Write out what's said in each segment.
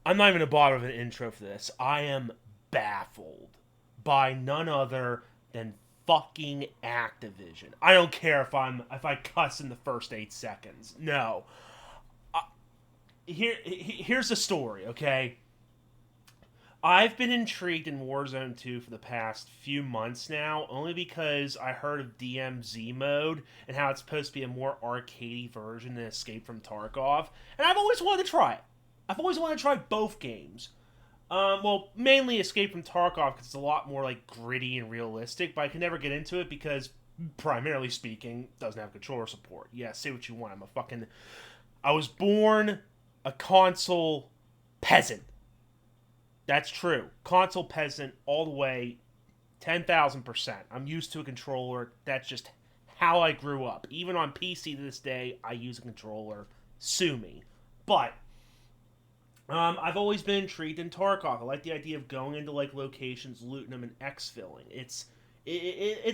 I'm not even gonna bother with an intro for this. I am baffled by none other than fucking Activision. I don't care if I cuss in the first 8 seconds. No. Here's the story, okay? I've been intrigued in Warzone 2 for the past few months now, only because I heard of DMZ mode and how it's supposed to be a more arcadey version than Escape from Tarkov, and I've always wanted to try it. I've always wanted to try both games. Well, mainly Escape from Tarkov because it's a lot more like gritty and realistic, but I can never get into it because, primarily speaking, it doesn't have controller support. Yeah, say what you want. I was born a console peasant. That's true. Console peasant all the way, 10,000%. I'm used to a controller. That's just how I grew up. Even on PC to this day, I use a controller. Sue me. But I've always been intrigued in Tarkov. I like the idea of going into like locations, looting them, and exfilling. It's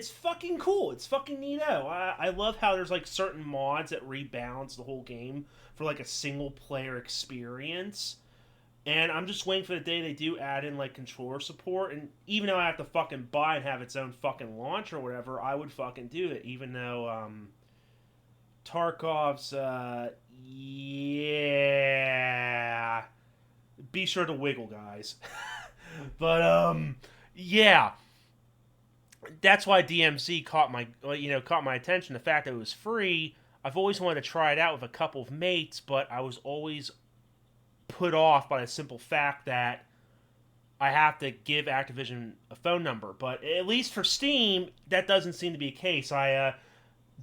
fucking cool. It's fucking neato. I love how there's like certain mods that rebalance the whole game for like a single player experience. And I'm just waiting for the day they do add in like controller support. And even though I have to fucking buy and have its own fucking launch or whatever, I would fucking do it. Even though Tarkov's yeah, be sure to wiggle, guys. But yeah, that's why DMZ caught my attention. The fact that it was free. I've always wanted to try it out with a couple of mates, but I was always put off by the simple fact that I have to give Activision a phone number. But at least for Steam, that doesn't seem to be the case. I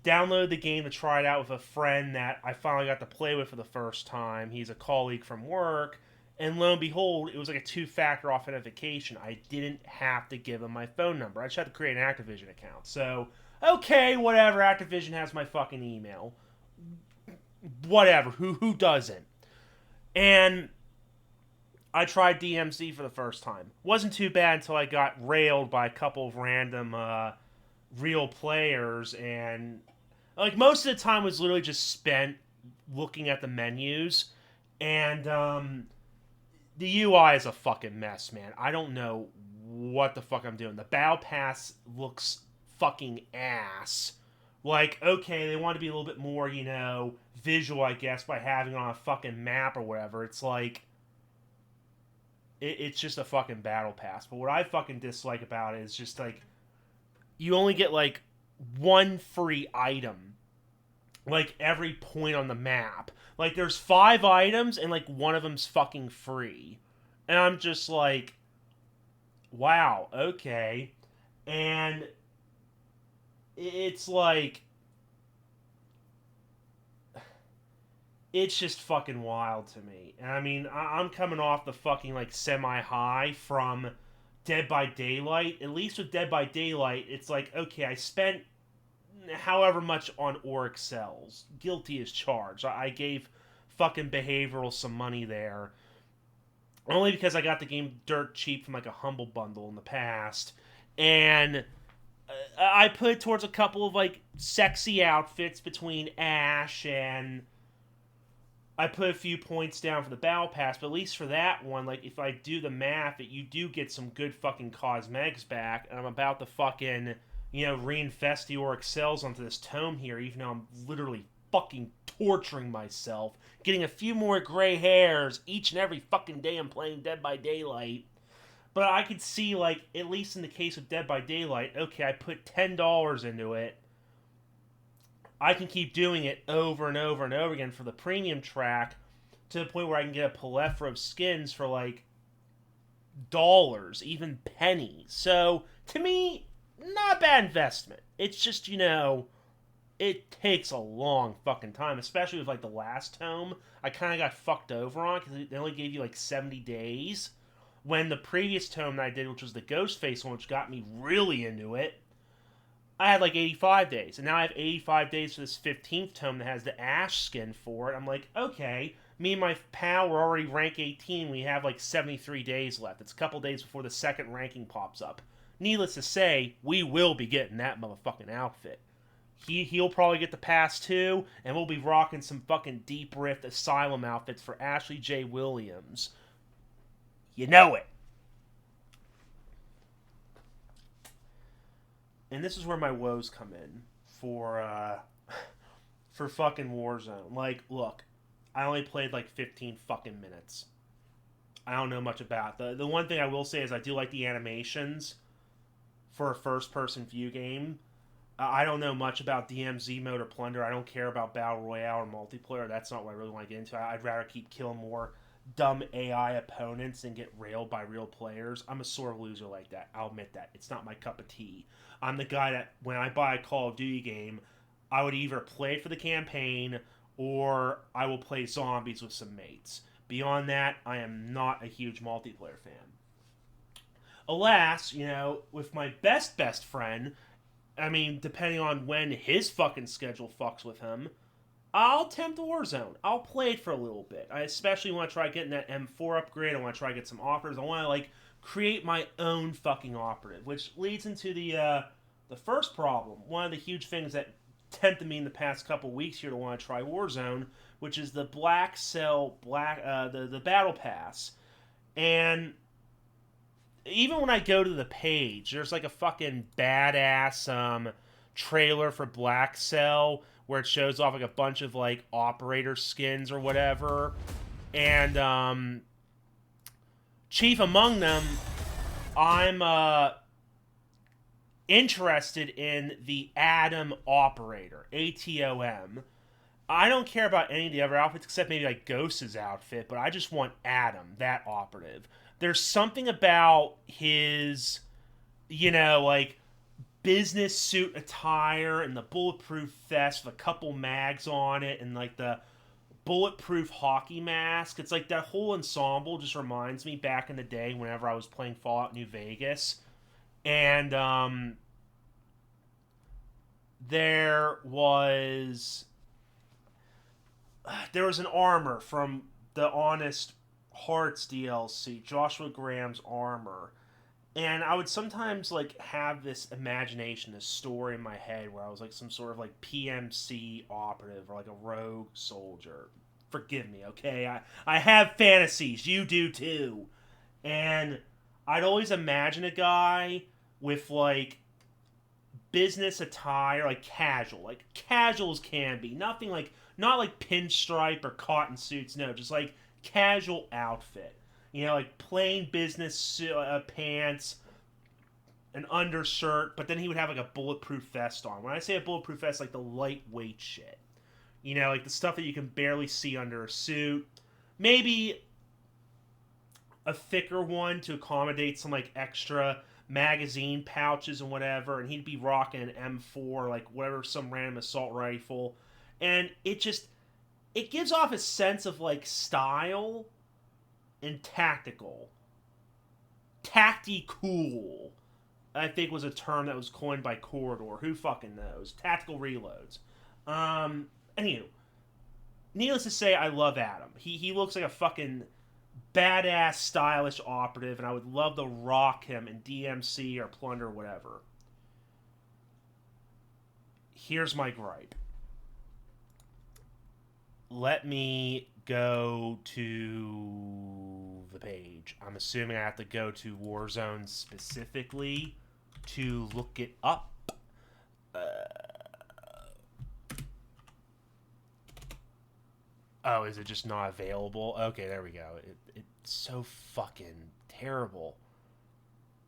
downloaded the game to try it out with a friend that I finally got to play with for the first time. He's a colleague from work. And lo and behold, it was like a two-factor authentication. I didn't have to give him my phone number. I just had to create an Activision account. So, okay, whatever. Activision has my fucking email. Whatever. Who doesn't? And I tried DMZ for the first time. Wasn't too bad until I got railed by a couple of random real players, and like most of the time was literally just spent looking at the menus, and the UI is a fucking mess, man. I don't know what the fuck I'm doing. The Battle Pass looks fucking ass. Like, okay, they want to be a little bit more, visual, I guess, by having it on a fucking map or whatever. It's like, it's just a fucking battle pass. But what I fucking dislike about it is just like, you only get like one free item, like every point on the map. Like, there's 5 items and like one of them's fucking free. And I'm just like, wow, okay. And it's like, it's just fucking wild to me. And I mean, I'm coming off the fucking like semi-high from Dead by Daylight. At least with Dead by Daylight, it's like, okay, I spent however much on Oryx cells. Guilty as charged. I gave fucking Behavioral some money there. Only because I got the game dirt cheap from like a Humble Bundle in the past. And I put it towards a couple of like sexy outfits between Ash, and I put a few points down for the Battle Pass, but at least for that one, like, if I do the math, you do get some good fucking cosmetics back, and I'm about to fucking, reinfest the Oryx cells onto this tome here, even though I'm literally fucking torturing myself, getting a few more gray hairs each and every fucking day I'm playing Dead by Daylight. But I could see, like, at least in the case of Dead by Daylight, okay, I put $10 into it. I can keep doing it over and over and over again for the premium track to the point where I can get a plethora of skins for, like, dollars, even pennies. So, to me, not a bad investment. It's just, it takes a long fucking time, especially with, like, the last tome. I kind of got fucked over on because they only gave you, like, 70 days. When the previous tome that I did, which was the Ghostface one, which got me really into it, I had like 85 days. And now I have 85 days for this 15th tome that has the Ash skin for it. I'm like, okay, me and my pal were already rank 18. We have like 73 days left. It's a couple days before the second ranking pops up. Needless to say, we will be getting that motherfucking outfit. He'll probably get the pass too, and we'll be rocking some fucking Deep Rift Asylum outfits for Ashley J. Williams. You know it. And this is where my woes come in for fucking Warzone. Like, look, I only played like 15 fucking minutes. I don't know much about the one thing I will say is I do like the animations for a first person view game. I don't know much about DMZ mode or plunder. I don't care about battle royale or multiplayer. That's not what I really want to get into. I'd rather keep killing more dumb AI opponents and get railed by real players. I'm a sore loser like that. I'll admit that. It's not my cup of tea. I'm the guy that when I buy a Call of Duty game, I would either play it for the campaign or I will play zombies with some mates. Beyond that, I am not a huge multiplayer fan. Alas, with my best friend, I mean, depending on when his fucking schedule fucks with him, I'll attempt Warzone. I'll play it for a little bit. I especially want to try getting that M4 upgrade. I want to try get some offers. I want to create my own fucking operative, which leads into the first problem. One of the huge things that tempted me in the past couple weeks here to want to try Warzone, which is the the battle pass. And even when I go to the page, there's like a fucking badass trailer for Black Cell where it shows off like a bunch of like operator skins or whatever. And chief among them, I'm interested in the Atom operator, ATOM. I don't care about any of the other outfits except maybe like Ghost's outfit, but I just want Atom, that operative. There's something about his, business suit attire and the bulletproof vest with a couple mags on it and like the bulletproof hockey mask. It's like that whole ensemble just reminds me back in the day whenever I was playing Fallout New Vegas. And there was an armor from the Honest Hearts DLC, Joshua Graham's armor. And I would sometimes have this imagination, this story in my head where I was like some sort of PMC operative or like a rogue soldier. Forgive me, okay? I have fantasies. You do too. And I'd always imagine a guy with business attire, casual as can be. Nothing not pinstripe or cotton suits. No, just casual outfit. Plain business pants, an undershirt, but then he would have a bulletproof vest on. When I say a bulletproof vest, the lightweight shit. The stuff that you can barely see under a suit. Maybe a thicker one to accommodate some extra magazine pouches and whatever, and he'd be rocking an M4, whatever, some random assault rifle. And it gives off a sense of style and tactical. Tacti-cool, I think, was a term that was coined by Corridor. Who fucking knows? Tactical reloads. Anywho, needless to say, I love Adam. He looks like a fucking badass, stylish operative, and I would love to rock him in DMC or Plunder or whatever. Here's my gripe. Let me go to the page. I'm assuming I have to go to Warzone specifically to look it up. Oh, is it just not available? Okay, there we go. It's so fucking terrible.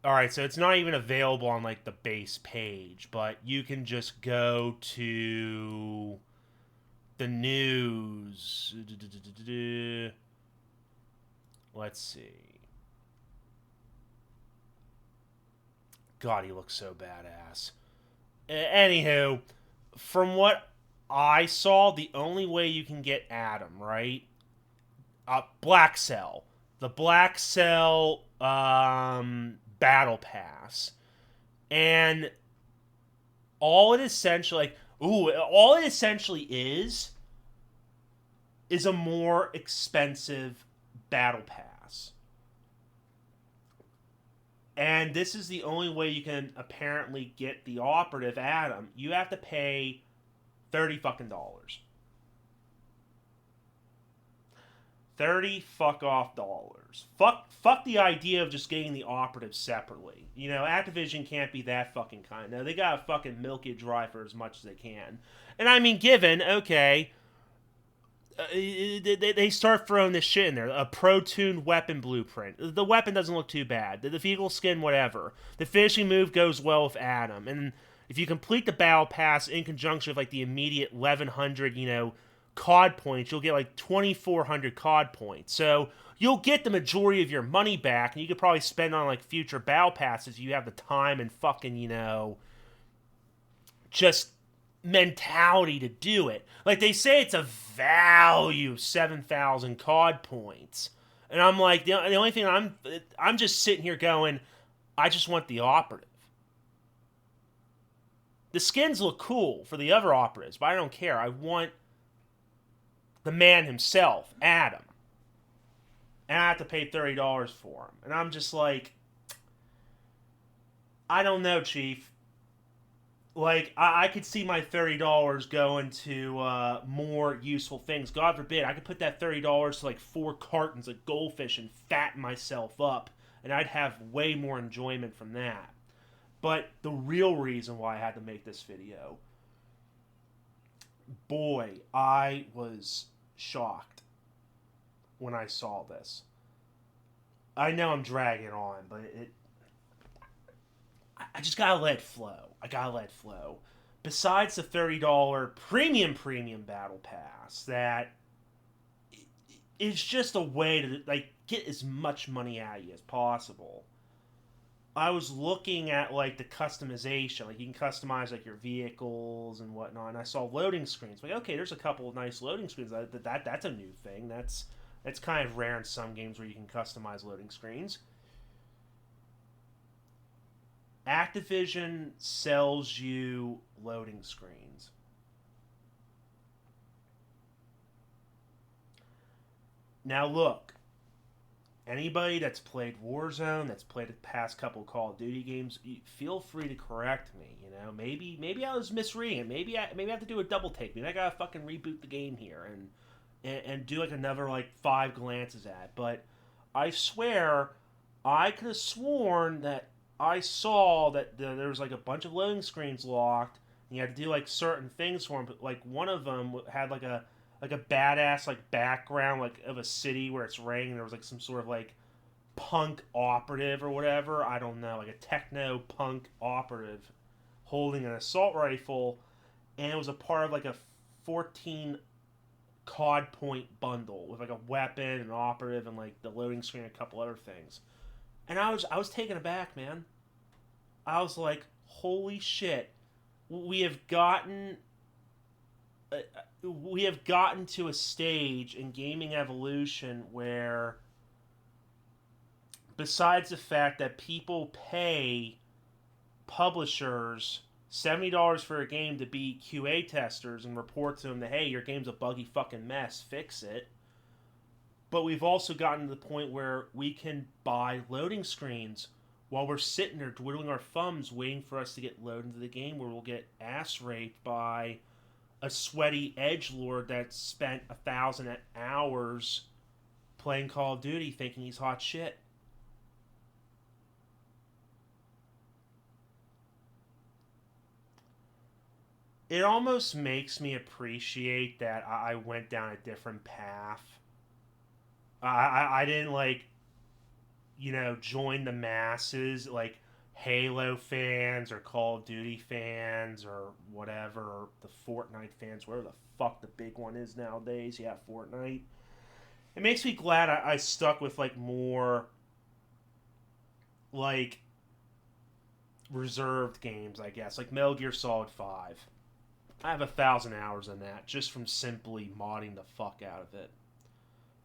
Alright, so it's not even available on the base page, but you can just go to the news. Let's see. God, he looks so badass. Anywho, from what I saw, the only way you can get Adam, right? Black Cell. The Black Cell Battle Pass. And all it essentially is a more expensive battle pass. And this is the only way you can apparently get the operative Adam. You have to pay $30 fucking dollars. 30 fuck off dollars. Fuck the idea of just getting the operatives separately. You know, Activision can't be that fucking kind. No, they gotta fucking milk it dry for as much as they can. And I mean, given, okay, they start throwing this shit in there. A pro-tuned weapon blueprint. The weapon doesn't look too bad. The vehicle skin, whatever. The finishing move goes well with Adam. And if you complete the battle pass in conjunction with like the immediate 1100, COD points, you'll get like 2400 COD points. So you'll get the majority of your money back, and you could probably spend on like future battle passes if you have the time and fucking, just mentality to do it. Like they say it's a value of 7,000 COD points. And I'm like, the only thing I'm just sitting here going, I just want the operative. The skins look cool for the other operatives, but I don't care. I want the man himself, Adam. And I have to pay $30 for him. And I'm just like, I don't know, Chief. Like, I could see my $30 going to more useful things. God forbid, I could put that $30 to like 4 cartons of goldfish and fatten myself up. And I'd have way more enjoyment from that. But the real reason why I had to make this video, boy, I was shocked when I saw this. I know I'm dragging on, but I just gotta let it flow. I gotta let it flow. Besides the $30 premium battle pass, that is just a way to like get as much money out of you as possible. I was looking at like the customization, like you can customize like your vehicles and whatnot. And I saw loading screens. Like, okay, there's a couple of nice loading screens. That's a new thing. That's kind of rare in some games where you can customize loading screens. Activision sells you loading screens. Now look, anybody that's played Warzone, that's played the past couple of Call of Duty games, feel free to correct me. Maybe I was misreading it. Maybe I have to do a double take. Maybe I gotta fucking reboot the game here and do like another like 5 glances at it. But I swear, I could have sworn that I saw that there was like a bunch of loading screens locked, and you had to do like certain things for them. But like one of them had like a badass like background like of a city where it's raining. There was like some sort of like punk operative or whatever. I don't know, like a techno punk operative holding an assault rifle, and it was a part of like a 14 COD point bundle with like a weapon, an operative, and like the loading screen, and a couple other things. And I was taken aback, man. I was like, holy shit, we have gotten to a stage in gaming evolution where, besides the fact that people pay publishers $70 for a game to be QA testers and report to them that, hey, your game's a buggy fucking mess, fix it. But we've also gotten to the point where we can buy loading screens while we're sitting there twiddling our thumbs waiting for us to get loaded into the game, where we'll get ass raped by a sweaty edgelord that's spent 1,000 hours playing Call of Duty thinking he's hot shit. It almost makes me appreciate that I went down a different path. I didn't like, join the masses like Halo fans or Call of Duty fans or whatever, or the Fortnite fans, whatever the fuck the big one is nowadays. Yeah, Fortnite. It makes me glad I stuck with like more like reserved games, I guess, like Metal Gear Solid 5. I have 1,000 hours in that just from simply modding the fuck out of it.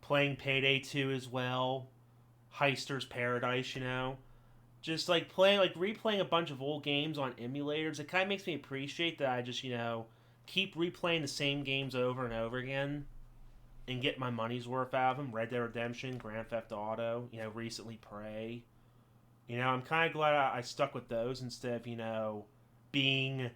Playing Payday 2 as well. Heister's Paradise, Just like replaying a bunch of old games on emulators. It kind of makes me appreciate that I just, keep replaying the same games over and over again and get my money's worth out of them. Red Dead Redemption, Grand Theft Auto, recently Prey. I'm kind of glad I stuck with those instead of, being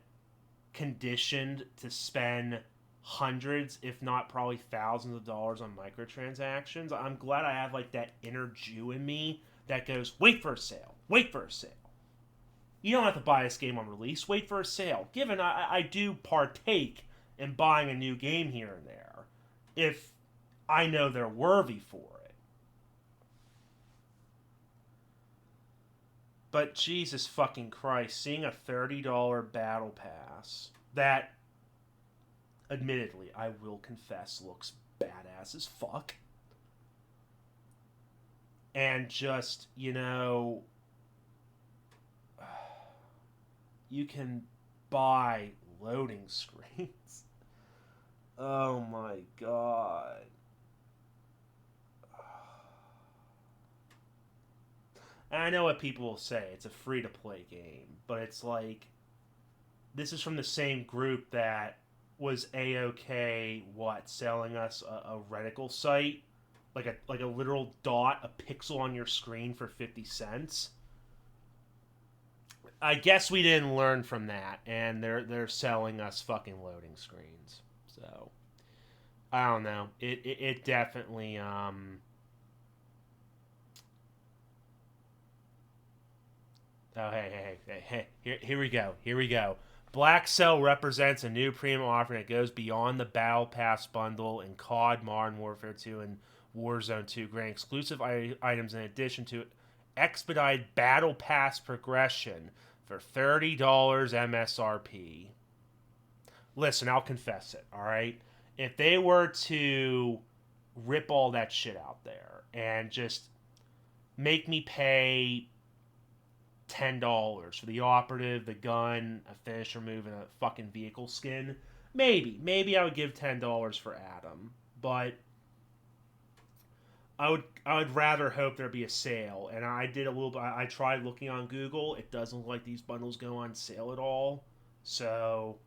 conditioned to spend hundreds, if not probably thousands of dollars on microtransactions. I'm glad I have like that inner Jew in me that goes, wait for a sale, wait for a sale. You don't have to buy this game on release, wait for a sale. Given I do partake in buying a new game here and there, if I know they're worthy for it. But Jesus fucking Christ, seeing a $30 battle pass that, admittedly, I will confess, looks badass as fuck. And just, you can buy loading screens. Oh my god. And I know what people will say, it's a free-to-play game, but it's like, this is from the same group that was A-OK, selling us a reticle site, like a literal dot, a pixel on your screen for 50 cents. I guess we didn't learn from that, and they're selling us fucking loading screens. So I don't know. It definitely Oh, hey. Here we go. Black Cell represents a new premium offering that goes beyond the Battle Pass bundle in COD, Modern Warfare 2, and Warzone 2, granting exclusive items in addition to expedited Battle Pass progression for $30 MSRP. Listen, I'll confess it, alright? If they were to rip all that shit out there and just make me pay $10 for the operative, the gun, a finisher move, and a fucking vehicle skin, maybe I would give $10 for Adam, but I would rather hope there'd be a sale. And I did a little bit. I tried looking on Google. It doesn't look like these bundles go on sale at all. So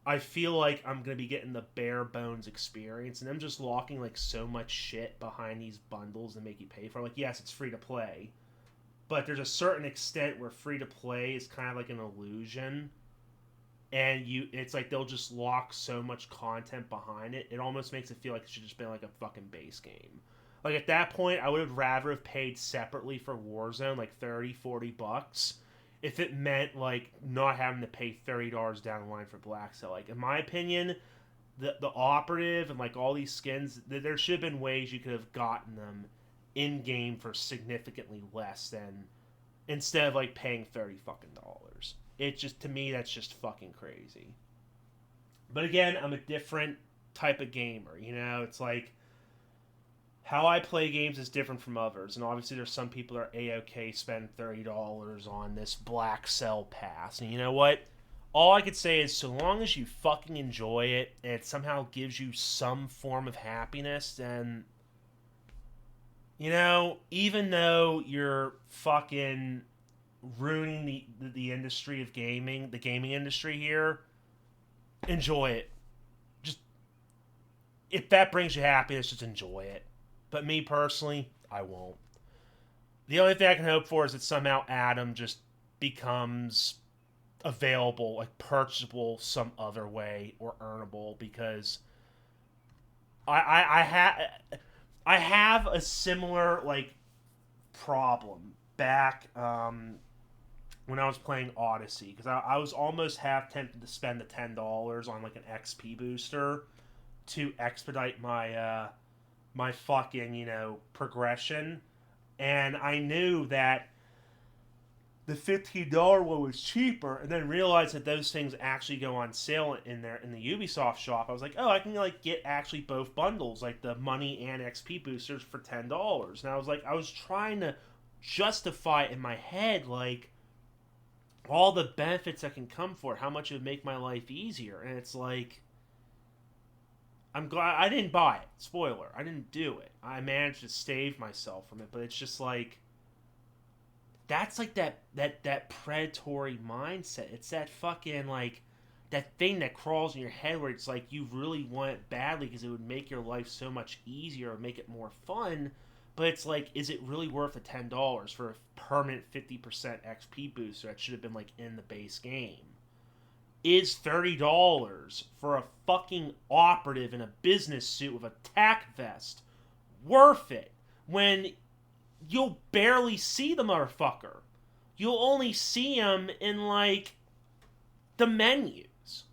I feel like I'm gonna be getting the bare bones experience, and I'm just locking like so much shit behind these bundles to make you pay for. Like, yes, it's free to play, but there's a certain extent where free to play is kind of like an illusion, and it's like they'll just lock so much content behind it. It almost makes it feel like it should just be like a fucking base game. Like, at that point, I would have rather have paid separately for Warzone, like $30-$40, if it meant, like, not having to pay $30 down the line for Black Cell. Like, in my opinion, the operative and, like, all these skins, there should have been ways you could have gotten them in-game for significantly less than, instead of, like, paying $30 fucking dollars. It just, to me, that's just fucking crazy. But again, I'm a different type of gamer, It's like, how I play games is different from others, and obviously there's some people that are A-OK spend $30 on this Black Cell pass, and you know what? All I could say is, so long as you fucking enjoy it, and it somehow gives you some form of happiness, then, even though you're fucking ruining the industry of gaming, the gaming industry here, enjoy it. Just, if that brings you happiness, just enjoy it. But me personally, I won't. The only thing I can hope for is that somehow Adam just becomes available, like purchasable some other way or earnable, because I have a similar like problem back when I was playing Odyssey, because I was almost half tempted to spend the $10 on like an XP booster to expedite my my fucking, progression. And I knew that the $15 one was cheaper, and then realized that those things actually go on sale in there in the Ubisoft shop. I was like, oh, I can like get actually both bundles, like the money and XP boosters for $10. And I was trying to justify in my head like all the benefits that can come for it, how much it would make my life easier. And it's like, I'm glad I didn't buy it. Spoiler, I didn't do it. I managed to save myself from it, but it's just like, that's like that predatory mindset. It's that fucking like that thing that crawls in your head where it's like you really want it badly because it would make your life so much easier or make it more fun. But it's like, is it really worth the $10 for a permanent 50% XP booster that should have been like in the base game? Is $30 for a fucking operative in a business suit with a tack vest worth it when you'll barely see the motherfucker? You'll only see him in, like, the menus.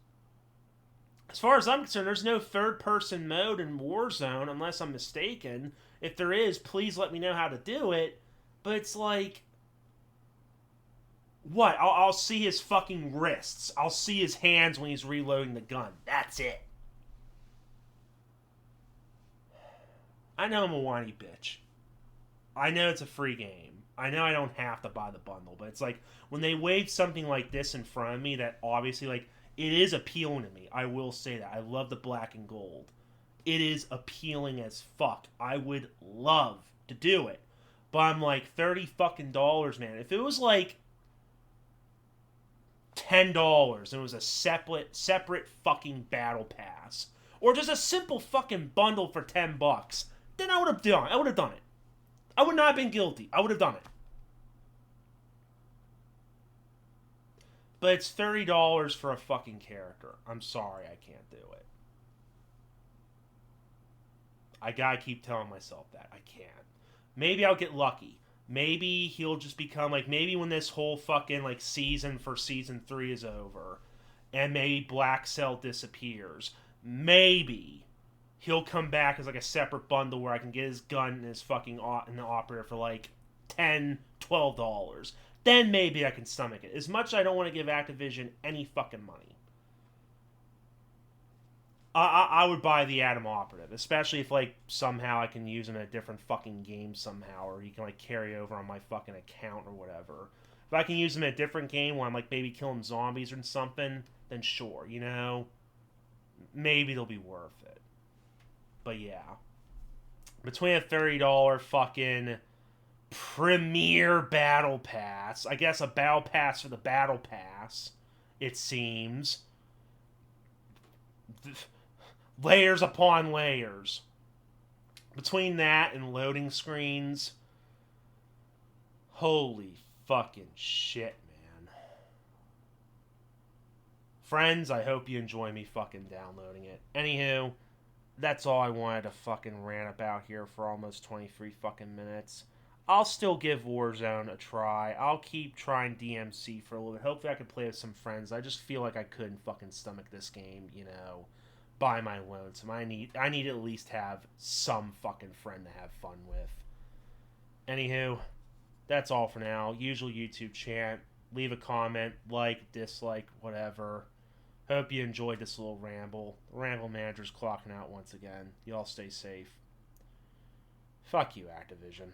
As far as I'm concerned, there's no third-person mode in Warzone, unless I'm mistaken. If there is, please let me know how to do it. But it's like, what? I'll see his fucking wrists. I'll see his hands when he's reloading the gun. That's it. I know I'm a whiny bitch. I know it's a free game. I know I don't have to buy the bundle, but it's like, when they wave something like this in front of me that obviously, like, it is appealing to me. I will say that. I love the black and gold. It is appealing as fuck. I would love to do it. But I'm like, $30 fucking dollars, man. If it was like $10 and it was a separate fucking battle pass, or just a simple fucking bundle for $10, then I would have done it. I would not have been guilty. I would have done it. But it's $30 for a fucking character. I'm sorry, I can't do it. I gotta keep telling myself that. I can't. Maybe I'll get lucky. Maybe he'll just become, like, maybe when this whole fucking, like, season for season 3 is over, and maybe Black Cell disappears, maybe he'll come back as, like, a separate bundle where I can get his gun and his fucking operator for, like, $10, $12. Then maybe I can stomach it. As much as I don't want to give Activision any fucking money. I would buy the Atom Operative, especially if, like, somehow I can use him in a different fucking game somehow, or he can, like, carry over on my fucking account or whatever. If I can use him in a different game where I'm, like, maybe killing zombies or something, then sure, you know? Maybe it'll be worth it. But yeah. Between a $30 fucking Premier Battle Pass, I guess a Battle Pass for the Battle Pass, it seems. Layers upon layers. Between that and loading screens, holy fucking shit, man. Friends, I hope you enjoy me fucking downloading it. Anywho, that's all I wanted to fucking rant about here for almost 23 fucking minutes. I'll still give Warzone a try. I'll keep trying DMC for a little bit. Hopefully I can play with some friends. I just feel like I couldn't fucking stomach this game, you know, by my lonesome. I need to at least have some fucking friend to have fun with. Anywho, that's all for now. Usual YouTube chant. Leave a comment, like, dislike, whatever. Hope you enjoyed this little ramble. The Ramble Manager's clocking out once again. Y'all stay safe. Fuck you, Activision.